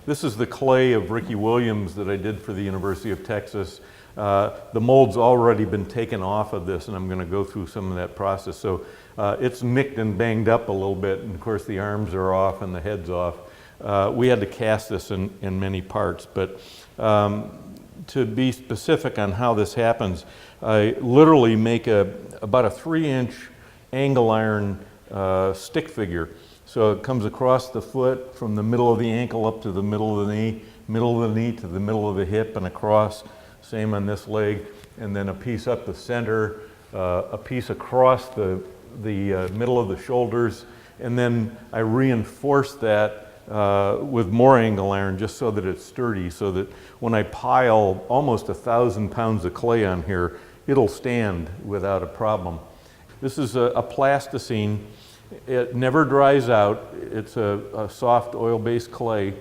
This is the clay of Ricky Williams that I did for the University of Texas. The mold's already been taken off of this, and I'm going to go through some of that process. So it's nicked and banged up a little bit, and of course the arms are off and the head's off. We had to cast this in many parts, but to be specific on how this happens, I literally make about a 3-inch angle iron stick figure. So it comes across the foot from the middle of the ankle up to the middle of the knee, middle of the knee to the middle of the hip and across. Same on this leg, and then a piece up the center, a piece across the middle of the shoulders, and then I reinforce that with more angle iron just so that it's sturdy, so that when I pile almost 1,000 pounds of clay on here, it'll stand without a problem. This is a plasticine. It never dries out. It's a soft oil-based clay,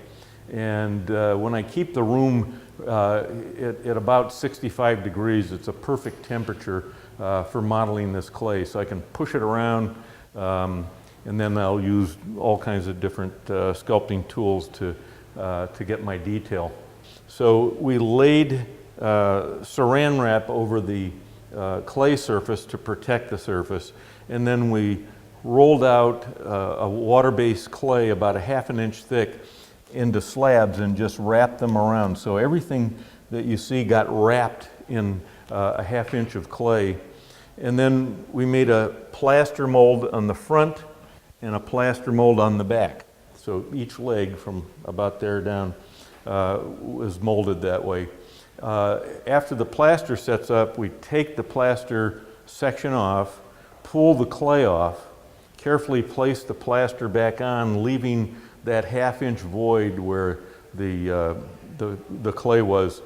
and when I keep the room at about 65 degrees, it's a perfect temperature for modeling this clay. So I can push it around, and then I'll use all kinds of different sculpting tools to get my detail. So we laid saran wrap over the clay surface to protect the surface, and then we rolled out a water-based clay about 1/2 inch thick into slabs and just wrapped them around. So everything that you see got wrapped in a 1/2 inch of clay. And then we made a plaster mold on the front and a plaster mold on the back. So each leg from about there down was molded that way. After the plaster sets up, we take the plaster section off, pull the clay off, carefully place the plaster back on, leaving that 1/2 inch void where the clay was.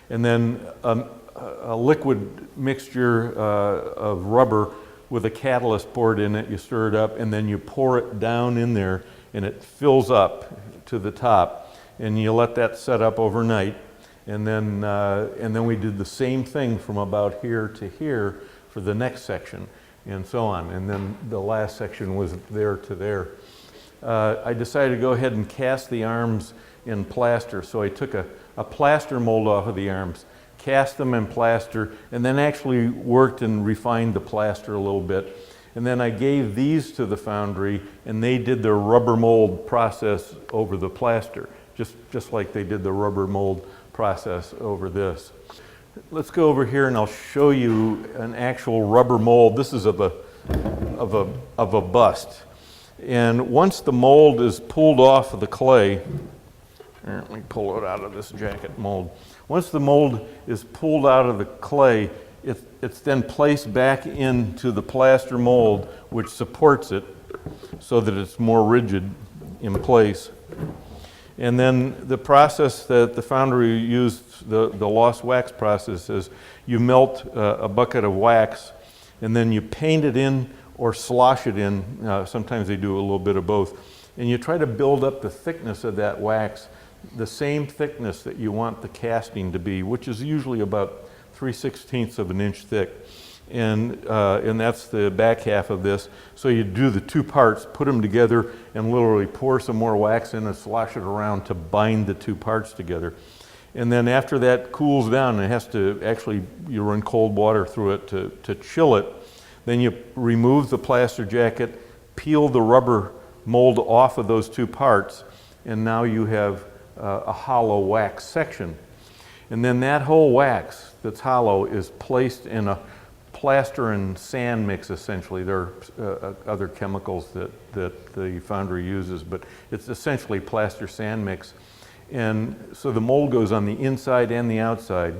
And then a liquid mixture of rubber with a catalyst poured in it, you stir it up, and then you pour it down in there, and it fills up to the top. And you let that set up overnight. And then we did the same thing from about here to here for the next section, and so on. And then the last section was there to there. I decided to go ahead and cast the arms in plaster. So I took a plaster mold off of the arms, cast them in plaster, and then actually worked and refined the plaster a little bit. And then I gave these to the foundry, and they did their rubber mold process over the plaster, just like they did the rubber mold process over this. Let's go over here and I'll show you an actual rubber mold. This is of a bust. And once the mold is pulled off of the clay, let me pull it out of this jacket mold. Once the mold is pulled out of the clay, it's then placed back into the plaster mold, which supports it so that it's more rigid in place. And then the process that the foundry used, the lost wax process, is you melt a bucket of wax and then you paint it in or slosh it in. Sometimes they do a little bit of both. And you try to build up the thickness of that wax, the same thickness that you want the casting to be, which is usually about 3/16 of an inch thick. And that's the back half of this. So you do the two parts, put them together, and literally pour some more wax in and slosh it around to bind the two parts together. And then after that cools down, it has to actually, you run cold water through it to chill it. Then you remove the plaster jacket, peel the rubber mold off of those two parts, and now you have a hollow wax section. And then that whole wax that's hollow is placed in a plaster and sand mix, essentially. There are other chemicals that the foundry uses, but it's essentially plaster sand mix. And so the mold goes on the inside and the outside.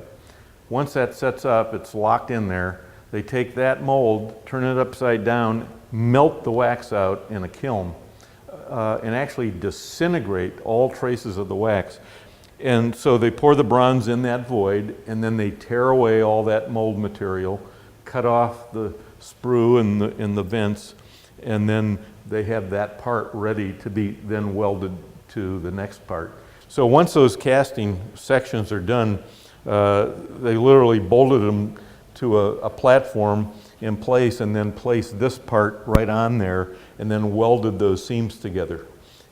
Once that sets up, it's locked in there. They take that mold, turn it upside down, melt the wax out in a kiln, and actually disintegrate all traces of the wax. And so they pour the bronze in that void, and then they tear away all that mold material, cut off the sprue and the vents, and then they have that part ready to be then welded to the next part. So once those casting sections are done, they literally bolted them to a platform in place and then placed this part right on there and then welded those seams together.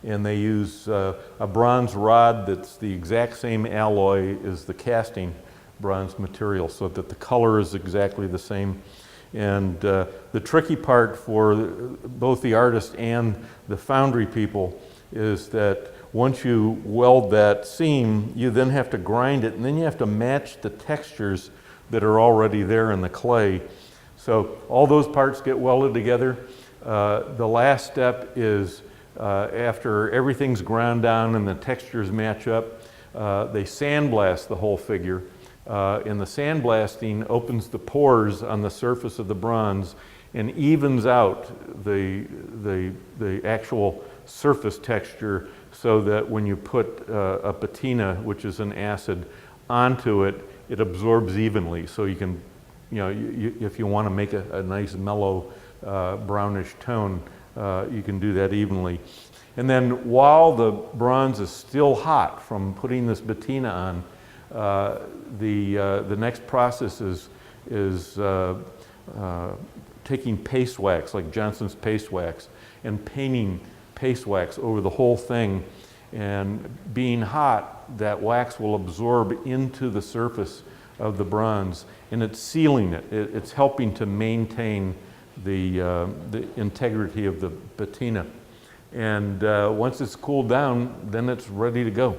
and they use a bronze rod that's the exact same alloy as the casting bronze material, so that the color is exactly the same. And the tricky part for both the artist and the foundry people is that once you weld that seam, you then have to grind it, and then you have to match the textures that are already there in the clay. So all those parts get welded together. The last step is after everything's ground down and the textures match up, they sandblast the whole figure. And the sandblasting opens the pores on the surface of the bronze and evens out the actual surface texture, so that when you put a patina, which is an acid, onto it, it absorbs evenly. So you can, if you want to make a nice mellow brownish tone, you can do that evenly. And then while the bronze is still hot from putting this patina on, the next process is taking paste wax, like Johnson's paste wax, and painting paste wax over the whole thing. And being hot, that wax will absorb into the surface of the bronze, and it's sealing it. It's helping to maintain the integrity of the patina. And once it's cooled down, then it's ready to go.